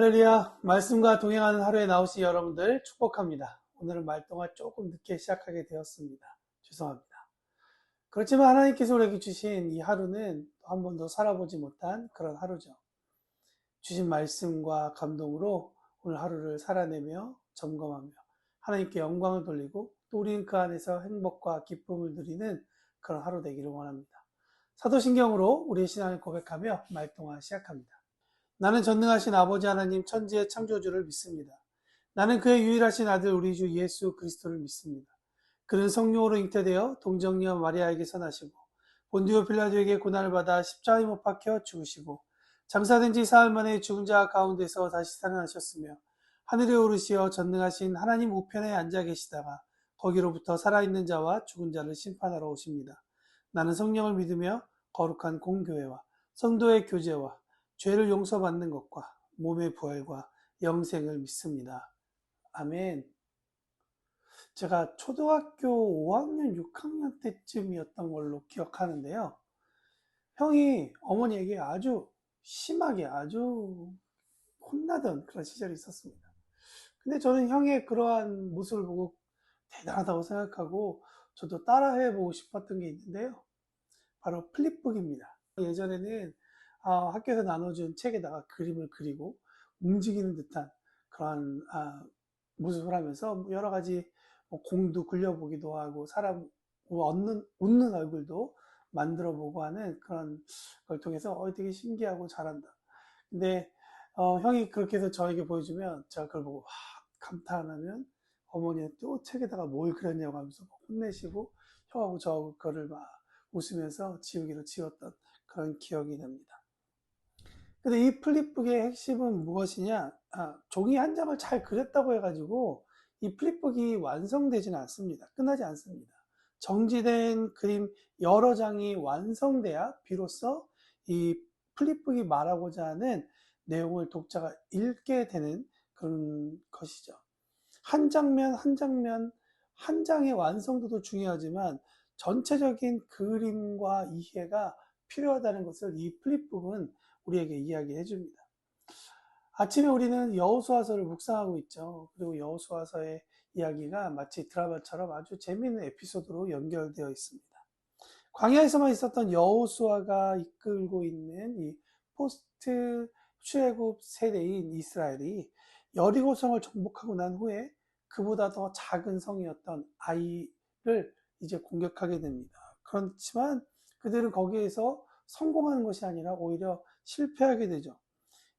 할렐루야. 말씀과 동행하는 하루에 나오신 여러분들 축복합니다. 오늘은 말동안 조금 늦게 시작하게 되었습니다. 죄송합니다. 그렇지만 하나님께서 우리에게 주신 이 하루는 한 번도 살아보지 못한 그런 하루죠. 주신 말씀과 감동으로 오늘 하루를 살아내며 점검하며 하나님께 영광을 돌리고 또 우리는 그 안에서 행복과 기쁨을 누리는 그런 하루 되기를 원합니다. 사도신경으로 우리의 신앙을 고백하며 말동안 시작합니다. 나는 전능하신 아버지 하나님 천지의 창조주를 믿습니다. 나는 그의 유일하신 아들 우리 주 예수 그리스도를 믿습니다. 그는 성령으로 잉태되어 동정녀 마리아에게서 나시고 본디오 빌라도에게 고난을 받아 십자가에 못 박혀 죽으시고 장사된 지 사흘 만에 죽은 자 가운데서 다시 살아나셨으며 하늘에 오르시어 전능하신 하나님 우편에 앉아 계시다가 거기로부터 살아있는 자와 죽은 자를 심판하러 오십니다. 나는 성령을 믿으며 거룩한 공교회와 성도의 교제와 죄를 용서받는 것과 몸의 부활과 영생을 믿습니다. 아멘. 제가 초등학교 5학년, 6학년 때쯤이었던 걸로 기억하는데요. 형이 어머니에게 아주 심하게 아주 혼나던 그런 시절이 있었습니다. 근데 저는 형의 그러한 모습을 보고 대단하다고 생각하고 저도 따라해보고 싶었던 게 있는데요. 바로 플립북입니다. 예전에는 학교에서 나눠준 책에다가 그림을 그리고 움직이는 듯한 그런 모습을 하면서 여러 가지 공도 굴려보기도 하고 사람 웃는 얼굴도 만들어 보고 하는 그런 걸 통해서 되게 신기하고 잘한다. 근데 형이 그렇게 해서 저에게 보여주면 제가 그걸 보고 감탄하면 어머니는 또 책에다가 뭘 그렸냐고 하면서 혼내시고 형하고 저 그거를 막 웃으면서 지우기로 지웠던 그런 기억이 납니다. 근데 이 플립북의 핵심은 무엇이냐? 종이 한 장을 잘 그렸다고 해가지고 이 플립북이 완성되지는 않습니다. 끝나지 않습니다. 정지된 그림 여러 장이 완성돼야 비로소 이 플립북이 말하고자 하는 내용을 독자가 읽게 되는 그런 것이죠. 한 장면 한 장면 한 장의 완성도도 중요하지만 전체적인 그림과 이해가 필요하다는 것을 이 플립북은 우리에게 이야기해 줍니다. 아침에 우리는 여호수아서를 묵상하고 있죠. 그리고 여호수아서의 이야기가 마치 드라마처럼 아주 재미있는 에피소드로 연결되어 있습니다. 광야에서만 있었던 여호수아가 이끌고 있는 이 포스트 출애굽 세대인 이스라엘이 여리고성을 정복하고 난 후에 그보다 더 작은 성이었던 아이를 이제 공격하게 됩니다. 그렇지만 그들은 거기에서 성공하는 것이 아니라 오히려 실패하게 되죠.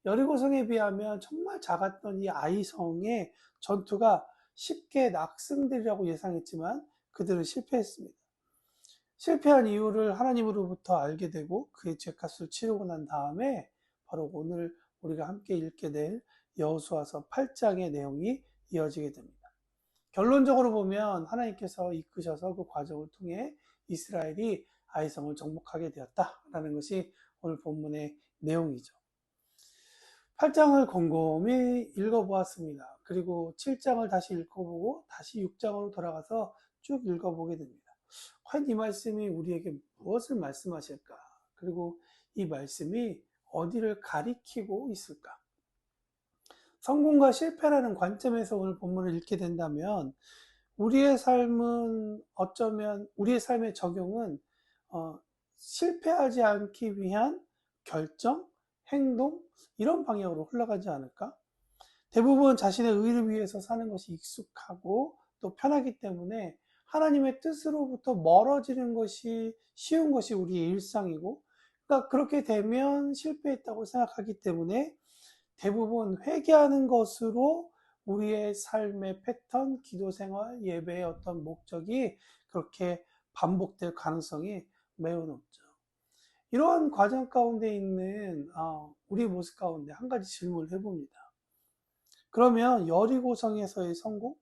여리고성에 비하면 정말 작았던 이 아이성의 전투가 쉽게 낙승되리라고 예상했지만 그들은 실패했습니다. 실패한 이유를 하나님으로부터 알게 되고 그의 죄값을 치르고 난 다음에 바로 오늘 우리가 함께 읽게 될 여호수아서 8장의 내용이 이어지게 됩니다. 결론적으로 보면 하나님께서 이끄셔서 그 과정을 통해 이스라엘이 아이성을 정복하게 되었다라는 것이 오늘 본문의 내용이죠. 8장을 곰곰이 읽어보았습니다. 그리고 7장을 다시 읽어보고 다시 6장으로 돌아가서 쭉 읽어보게 됩니다. 과연 이 말씀이 우리에게 무엇을 말씀하실까? 그리고 이 말씀이 어디를 가리키고 있을까? 성공과 실패라는 관점에서 오늘 본문을 읽게 된다면 우리의 삶은 어쩌면 우리의 삶의 적용은 실패하지 않기 위한 결정, 행동 이런 방향으로 흘러가지 않을까? 대부분 자신의 의를 위해서 사는 것이 익숙하고 또 편하기 때문에 하나님의 뜻으로부터 멀어지는 것이 쉬운 것이 우리의 일상이고, 그러니까 그렇게 되면 실패했다고 생각하기 때문에 대부분 회개하는 것으로 우리의 삶의 패턴, 기도 생활, 예배의 어떤 목적이 그렇게 반복될 가능성이 매우 높죠. 이러한 과정 가운데 있는 우리 모습 가운데 한 가지 질문을 해봅니다. 그러면 여리고성에서의 성공?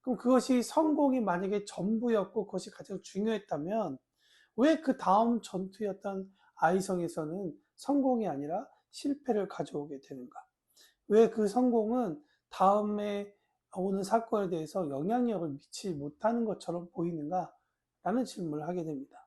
그럼 그것이 성공이 만약에 전부였고 그것이 가장 중요했다면 왜 그 다음 전투였던 아이성에서는 성공이 아니라 실패를 가져오게 되는가? 왜 그 성공은 다음에 오는 사건에 대해서 영향력을 미치지 못하는 것처럼 보이는가? 라는 질문을 하게 됩니다.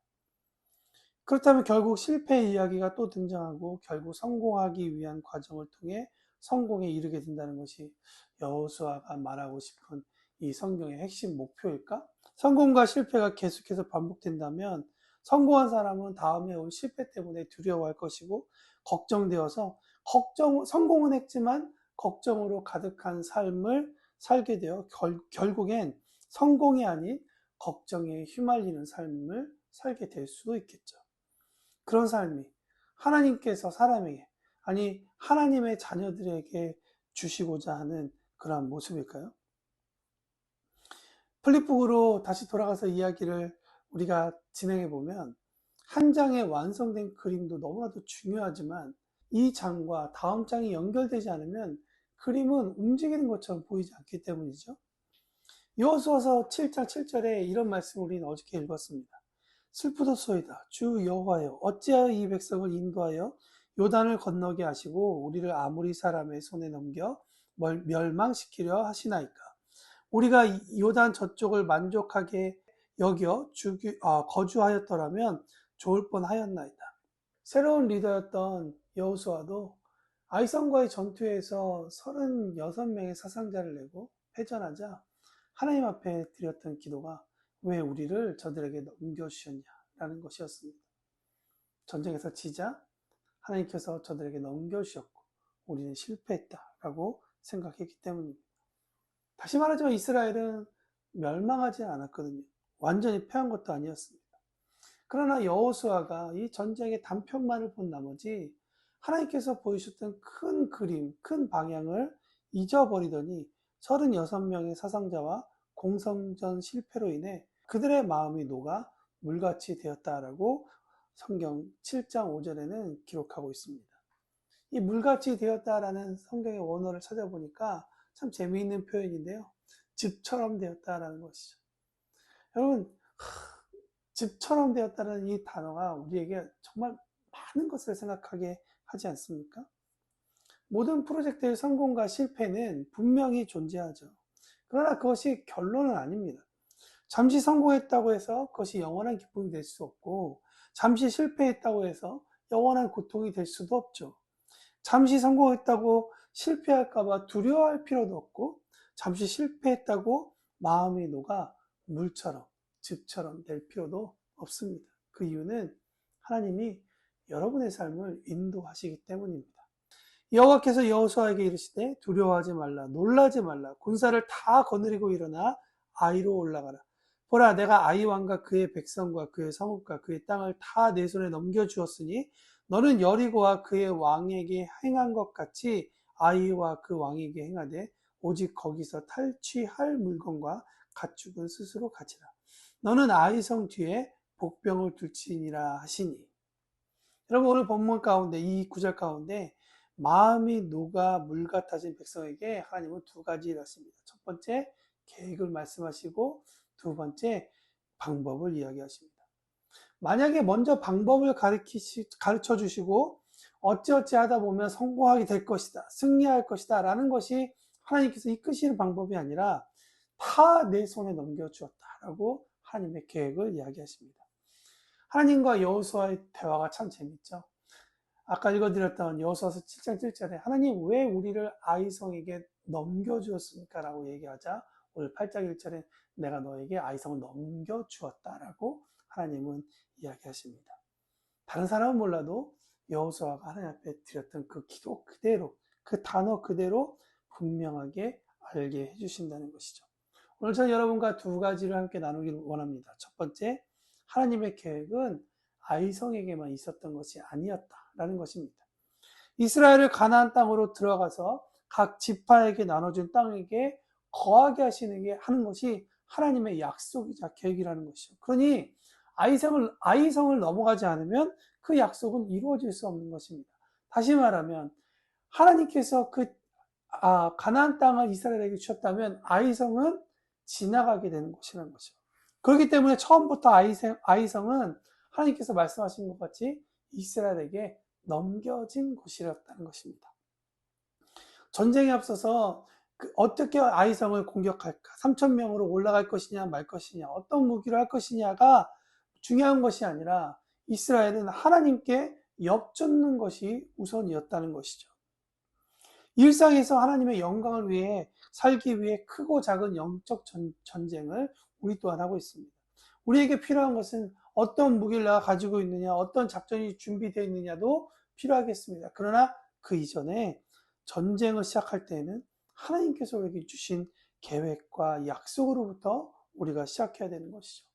그렇다면 결국 실패의 이야기가 또 등장하고 결국 성공하기 위한 과정을 통해 성공에 이르게 된다는 것이 여호수아가 말하고 싶은 이 성경의 핵심 목표일까? 성공과 실패가 계속해서 반복된다면 성공한 사람은 다음에 올 실패 때문에 두려워할 것이고 걱정되어서 성공은 했지만 걱정으로 가득한 삶을 살게 되어 결국엔 성공이 아닌 걱정에 휘말리는 삶을 살게 될 수도 있겠죠. 그런 삶이 하나님께서 사람에게, 아니 하나님의 자녀들에게 주시고자 하는 그러한 모습일까요? 플립북으로 다시 돌아가서 이야기를 우리가 진행해 보면 한 장의 완성된 그림도 너무나도 중요하지만 이 장과 다음 장이 연결되지 않으면 그림은 움직이는 것처럼 보이지 않기 때문이죠. 여호수아서 7장 7절에 이런 말씀을 우리는 어저께 읽었습니다. 슬프도소이다. 주 여호와여, 어찌하여 이 백성을 인도하여 요단을 건너게 하시고 우리를 아모리 사람의 손에 넘겨 멸망시키려 하시나이까. 우리가 요단 저쪽을 만족하게 여겨 거주하였더라면 좋을 뻔하였나이다. 새로운 리더였던 여호수아도 아이성과의 전투에서 36명의 사상자를 내고 패전하자 하나님 앞에 드렸던 기도가 왜 우리를 저들에게 넘겨주셨냐라는 것이었습니다. 전쟁에서 지자 하나님께서 저들에게 넘겨주셨고 우리는 실패했다라고 생각했기 때문입니다. 다시 말하자면 이스라엘은 멸망하지 않았거든요. 완전히 패한 것도 아니었습니다. 그러나 여호수아가 이 전쟁의 단편만을 본 나머지 하나님께서 보여주셨던 큰 그림, 큰 방향을 잊어버리더니 36명의 사상자와 공성전 실패로 인해 그들의 마음이 녹아 물같이 되었다라고 성경 7장 5절에는 기록하고 있습니다. 이 물같이 되었다라는 성경의 원어를 찾아보니까 참 재미있는 표현인데요. 즙처럼 되었다라는 것이죠. 여러분, 즙처럼 되었다는 이 단어가 우리에게 정말 많은 것을 생각하게 하지 않습니까? 모든 프로젝트의 성공과 실패는 분명히 존재하죠. 그러나 그것이 결론은 아닙니다. 잠시 성공했다고 해서 그것이 영원한 기쁨이 될 수 없고, 잠시 실패했다고 해서 영원한 고통이 될 수도 없죠. 잠시 성공했다고 실패할까봐 두려워할 필요도 없고, 잠시 실패했다고 마음이 녹아 물처럼, 즙처럼 될 필요도 없습니다. 그 이유는 하나님이 여러분의 삶을 인도하시기 때문입니다. 여호와께서 여호수아에게 이르시되 두려워하지 말라, 놀라지 말라, 군사를 다 거느리고 일어나 아이로 올라가라. 보라, 내가 아이 왕과 그의 백성과 그의 성읍과 그의 땅을 다 내 손에 넘겨주었으니 너는 여리고와 그의 왕에게 행한 것 같이 아이와 그 왕에게 행하되 오직 거기서 탈취할 물건과 가축은 스스로 가지라. 너는 아이성 뒤에 복병을 둘지니라 하시니. 여러분, 오늘 본문 가운데 이 구절 가운데 마음이 녹아 물 같아진 백성에게 하나님은 두 가지를 하십니다. 첫 번째, 계획을 말씀하시고 두 번째, 방법을 이야기하십니다. 만약에 먼저 방법을 가르쳐 주시고 어찌어찌 하다 보면 성공하게 될 것이다, 승리할 것이다 라는 것이 하나님께서 이끄시는 방법이 아니라 다 내 손에 넘겨주었다라고 하나님의 계획을 이야기하십니다. 하나님과 여호수아의 대화가 참 재밌죠. 아까 읽어드렸던 여호수아서 7장 7절에 하나님 왜 우리를 아이성에게 넘겨주었습니까? 라고 얘기하자 오늘 8장 1절에 내가 너에게 아이성을 넘겨주었다라고 하나님은 이야기하십니다. 다른 사람은 몰라도 여호수아가 하나님 앞에 드렸던 그 기도 그대로, 그 단어 그대로 분명하게 알게 해주신다는 것이죠. 오늘 저는 여러분과 두 가지를 함께 나누기를 원합니다. 첫 번째, 하나님의 계획은 아이성에게만 있었던 것이 아니었다라는 것입니다. 이스라엘을 가나안 땅으로 들어가서 각 지파에게 나눠준 땅에게 거하게 하는 것이 하나님의 약속이자 계획이라는 것이죠. 그러니 아이성을 넘어가지 않으면 그 약속은 이루어질 수 없는 것입니다. 다시 말하면 하나님께서 가나안 땅을 이스라엘에게 주셨다면 아이성은 지나가게 되는 것이라는 것이죠. 그렇기 때문에 처음부터 아이성은 하나님께서 말씀하신 것 같이 이스라엘에게 넘겨진 곳이었다는 것입니다. 전쟁에 앞서서 어떻게 아이성을 공격할까? 3,000명으로 올라갈 것이냐 말 것이냐, 어떤 무기로 할 것이냐가 중요한 것이 아니라 이스라엘은 하나님께 엽쫓는 것이 우선이었다는 것이죠. 일상에서 하나님의 영광을 위해 살기 위해 크고 작은 영적 전쟁을 우리 또한 하고 있습니다. 우리에게 필요한 것은 어떤 무기를 내가 가지고 있느냐, 어떤 작전이 준비되어 있느냐도 필요하겠습니다. 그러나 그 이전에 전쟁을 시작할 때에는 하나님께서 우리에게 주신 계획과 약속으로부터 우리가 시작해야 되는 것이죠.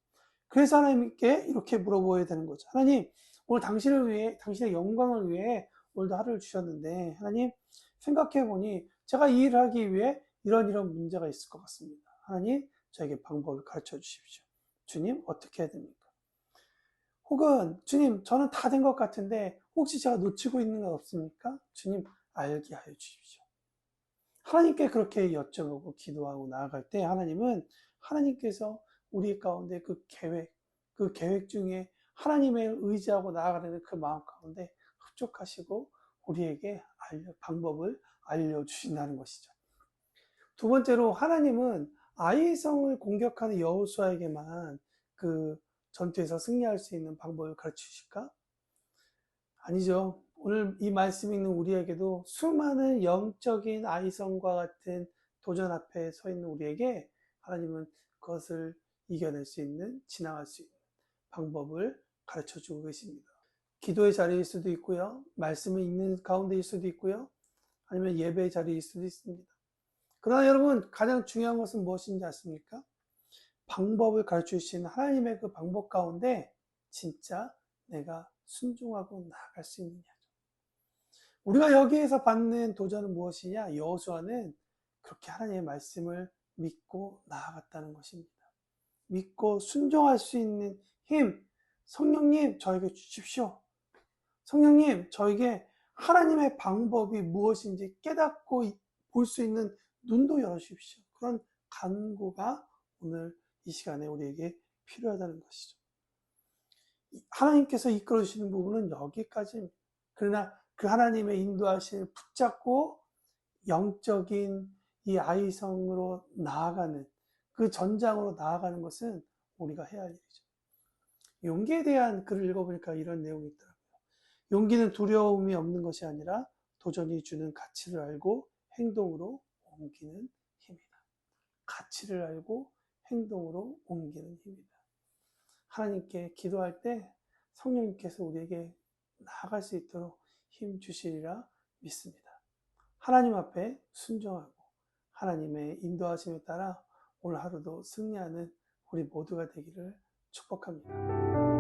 그래서 하나님께 이렇게 물어보아야 되는 거죠. 하나님, 오늘 당신을 위해, 당신의 영광을 위해 오늘도 하루를 주셨는데, 하나님, 생각해 보니 제가 이 일을 하기 위해 이런 문제가 있을 것 같습니다. 하나님, 저에게 방법을 가르쳐 주십시오. 주님, 어떻게 해야 됩니까? 혹은, 주님, 저는 다 된 것 같은데, 혹시 제가 놓치고 있는 것 없습니까? 주님, 알게 하여 주십시오. 하나님께 그렇게 여쭤보고 기도하고 나아갈 때 하나님은 하나님께서 우리 가운데 그 계획 중에 하나님을 의지하고 나아가는 그 마음 가운데 흡족하시고 우리에게 방법을 알려주신다는 것이죠. 두 번째로 하나님은 아이성을 공격하는 여호수아에게만 그 전투에서 승리할 수 있는 방법을 가르쳐 주실까? 아니죠. 오늘 이 말씀 읽는 우리에게도 수많은 영적인 아이성과 같은 도전 앞에 서 있는 우리에게 하나님은 그것을 이겨낼 수 있는, 지나갈 수 있는 방법을 가르쳐 주고 계십니다. 기도의 자리일 수도 있고요. 말씀을 읽는 가운데일 수도 있고요. 아니면 예배의 자리일 수도 있습니다. 그러나 여러분, 가장 중요한 것은 무엇인지 아십니까? 방법을 가르쳐 주신 하나님의 그 방법 가운데 진짜 내가 순종하고 나아갈 수 있느냐. 우리가 여기에서 받는 도전은 무엇이냐? 여호수아는 그렇게 하나님의 말씀을 믿고 나아갔다는 것입니다. 믿고 순종할 수 있는 힘, 성령님 저에게 주십시오. 성령님 저에게 하나님의 방법이 무엇인지 깨닫고 볼 수 있는 눈도 열어주십시오. 그런 간구가 오늘 이 시간에 우리에게 필요하다는 것이죠. 하나님께서 이끌어 주시는 부분은 여기까지입니다. 그러나 그 하나님의 인도하심을 붙잡고 영적인 이 아이성으로 나아가는 그 전장으로 나아가는 것은 우리가 해야 할 일이죠. 용기에 대한 글을 읽어보니까 이런 내용이 있더라고요. 용기는 두려움이 없는 것이 아니라 도전이 주는 가치를 알고 행동으로 옮기는 힘이다. 가치를 알고 행동으로 옮기는 힘이다. 하나님께 기도할 때 성령님께서 우리에게 나아갈 수 있도록 힘 주시리라 믿습니다. 하나님 앞에 순종하고 하나님의 인도하심에 따라 오늘 하루도 승리하는 우리 모두가 되기를 축복합니다.